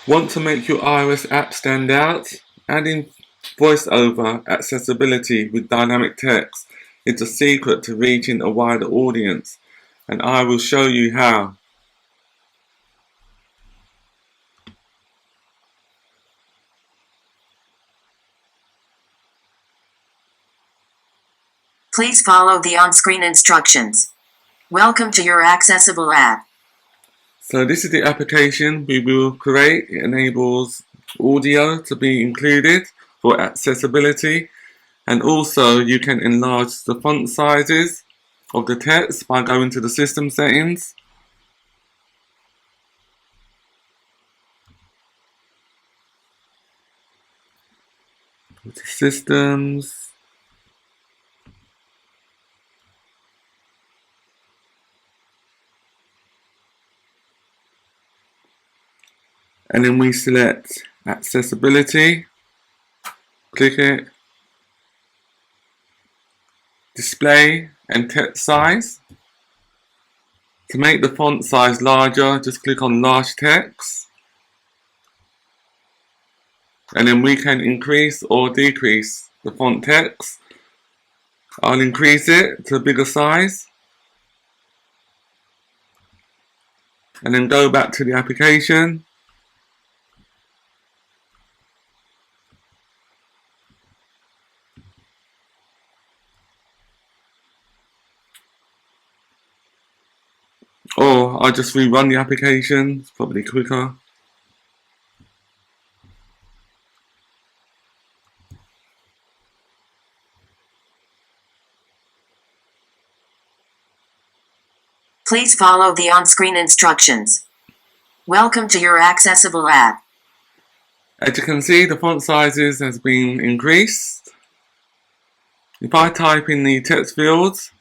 Want to make your iOS app stand out? Adding VoiceOver accessibility with dynamic text is the secret to reaching a wider audience, and I will show you how. Please follow the on-screen instructions. Welcome to your accessible app. So this is the application we will create. It enables audio to be included for accessibility, and also you can enlarge the font sizes of the text by going to the system settings. Go to systems. And then we select accessibility, click it, display and text size. To make the font size larger, just click on large text. And then we can increase or decrease the font text. I'll increase it to a bigger size. And then go back to the application. Or I'll just rerun the application, it's probably quicker. Please follow the on-screen instructions. Welcome to your accessible app. As you can see, the font sizes has been increased. If I type in the text fields,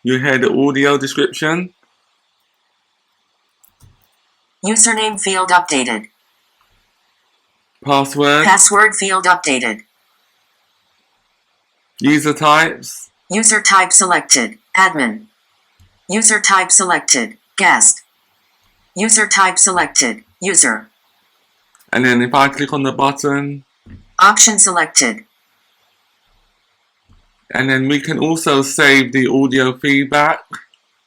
you hear the audio description. Username field updated. Password field updated. User types. User type selected. Admin. User type selected. Guest. User type selected. User. And then if I click on the button. Option selected. And then we can also save the audio feedback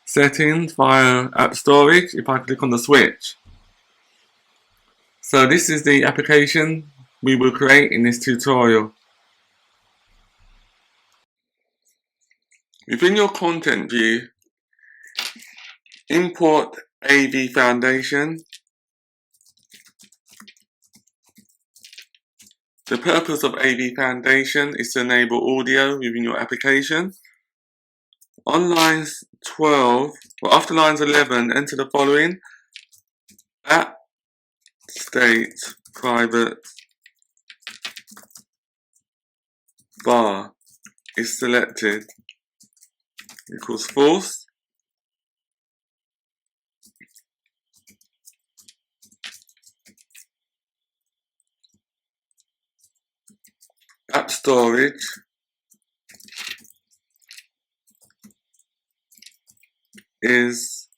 settings via app storage if I click on the switch. So this is the application we will create in this tutorial. Within your content view, import AV Foundation. The purpose of AV Foundation is to enable audio within your application. On lines 12, or after lines 11, enter the following: app state private bar is selected equals false. App storage is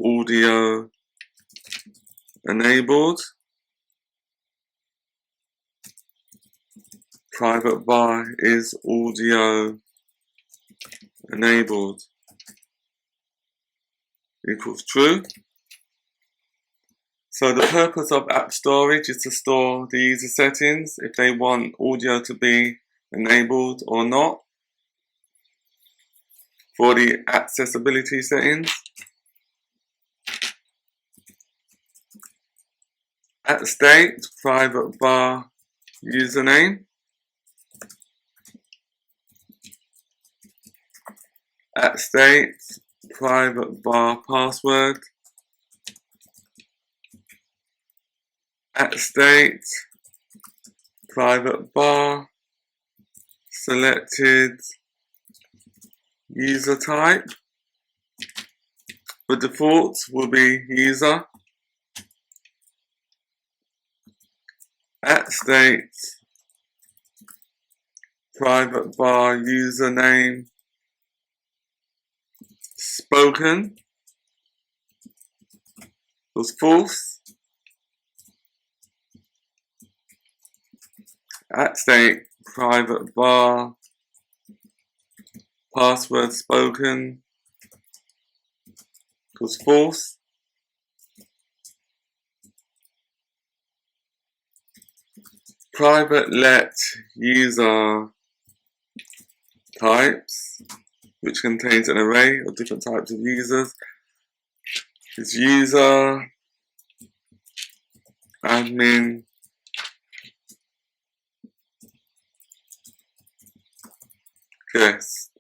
audio enabled. Private bar is audio enabled equals true. So the purpose of app storage is to store the user settings if they want audio to be enabled or not for the accessibility settings. At state private bar username. At state private bar password. At state private bar selected user type. The default will be user. At state private bar username spoken was false. at state private var password spoken equals false. Private let user types, which contains an array of different types of users, is user, admin, guest.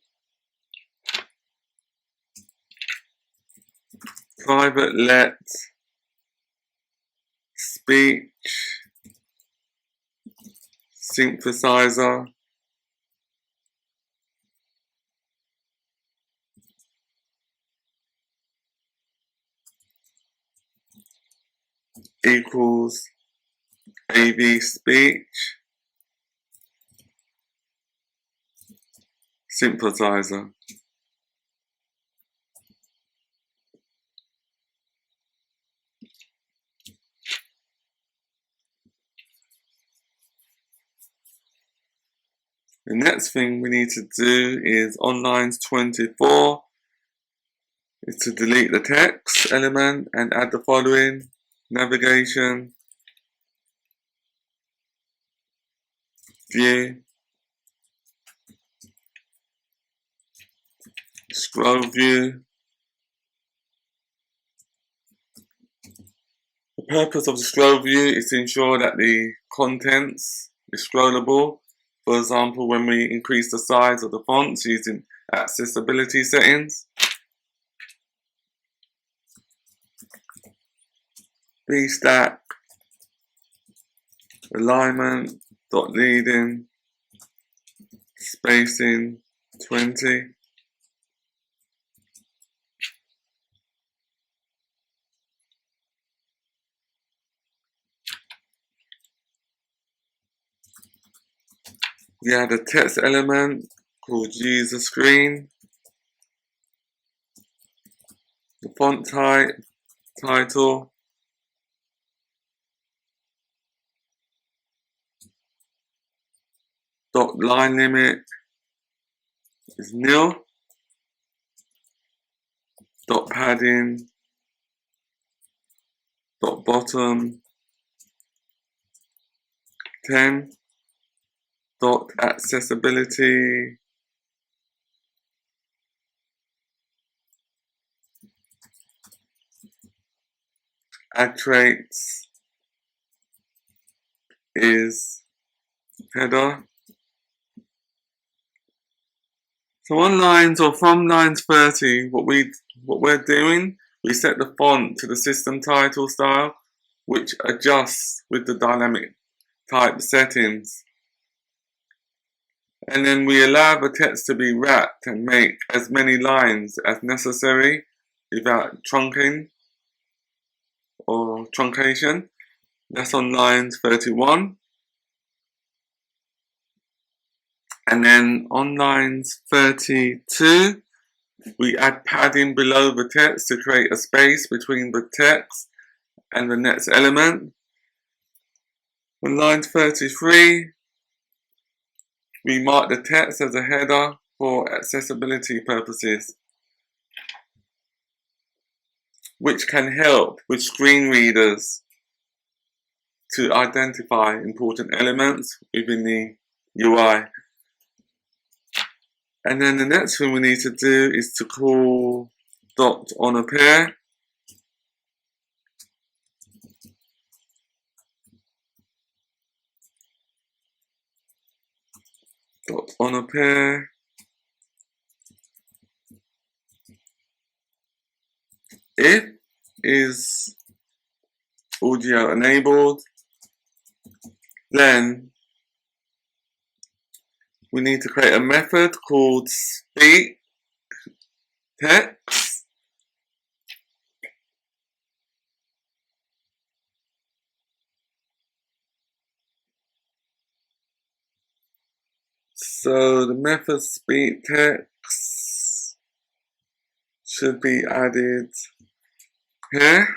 Private let speech synthesizer equals AV speech synthesizer. The next thing we need to do is on lines 24 is to delete the text element and add the following: navigation, view, scroll view. The purpose of the scroll view is to ensure that the contents is scrollable. For example, when we increase the size of the fonts using accessibility settings. Stack, alignment, dot leading, spacing 20. We add a text element called user screen, the font type, title, dot line limit is nil, dot padding, dot bottom 10, dot accessibility add traits is header. So on lines or from lines 30, what we're doing, we set the font to the system title style, which adjusts with the dynamic type settings. And then we allow the text to be wrapped and make as many lines as necessary without trunking or truncation. That's on lines 31. And then on lines 32, we add padding below the text to create a space between the text and the next element. On line 33, we mark the text as a header for accessibility purposes, which can help with screen readers to identify important elements within the UI. And then the next thing we need to do is to call dot on appear. Dot on appear. If is audio enabled, then we need to create a method called speak text. So the method speak text should be added here.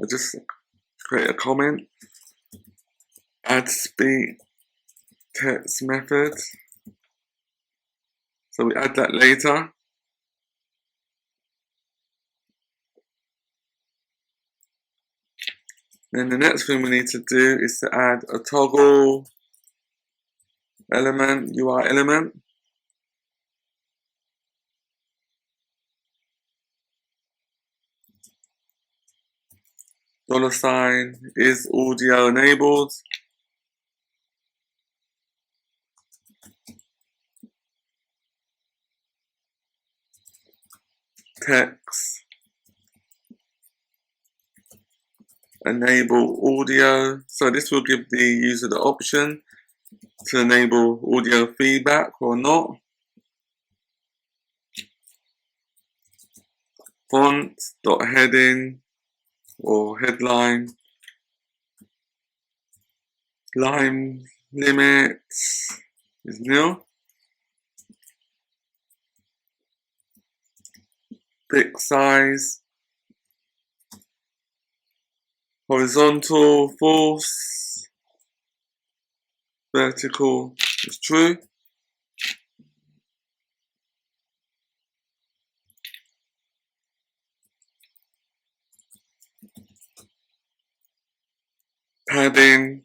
I'll just create a comment. Add speak text method. So we add that later. Then the next thing we need to do is to add a toggle element, UI element. $ is audio enabled. Text enable audio. So this will give the user the option to enable audio feedback or not. Font dot heading or headline. Line limit is nil. Pick size. Horizontal false. Vertical is true. Padding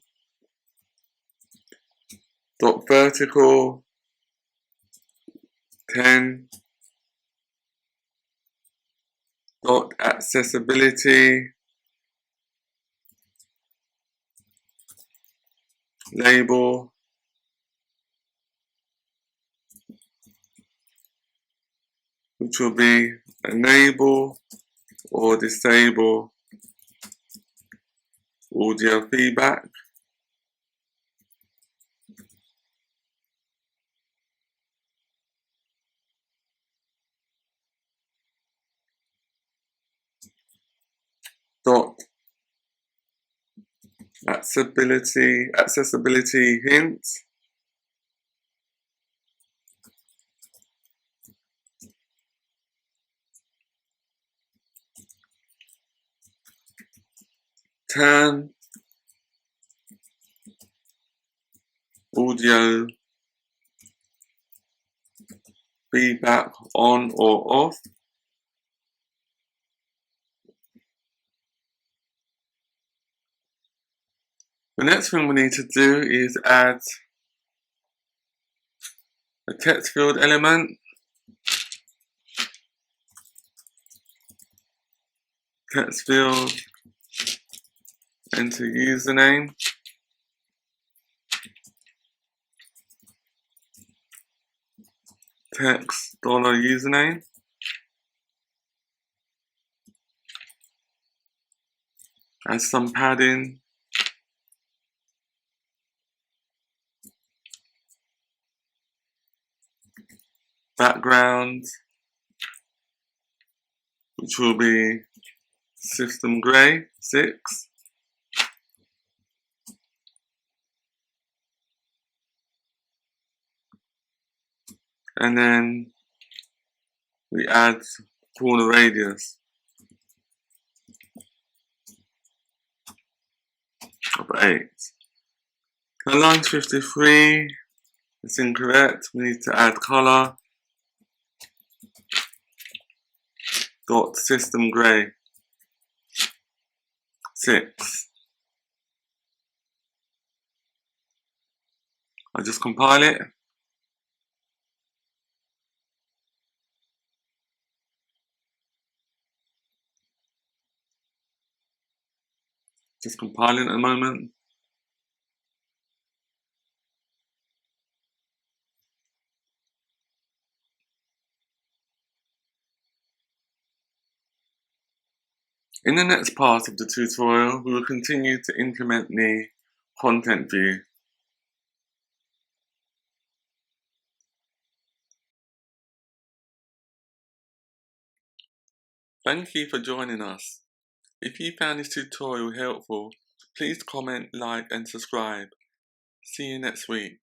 dot vertical 10 dot accessibility label which will be enable or disable audio feedback. Dot accessibility hint. Turn audio feedback on or off. The next thing we need to do is add a text field element. Text field, enter username. Text $username. Add some padding. Background, which will be system gray 6. And then we add corner radius of 8. Now line 53 is incorrect. We need to add color dot system gray 6. I'll just compile it. Just compiling at the moment. In the next part of the tutorial, we will continue to implement the content view. Thank you for joining us. If you found this tutorial helpful, please comment, like and subscribe. See you next week.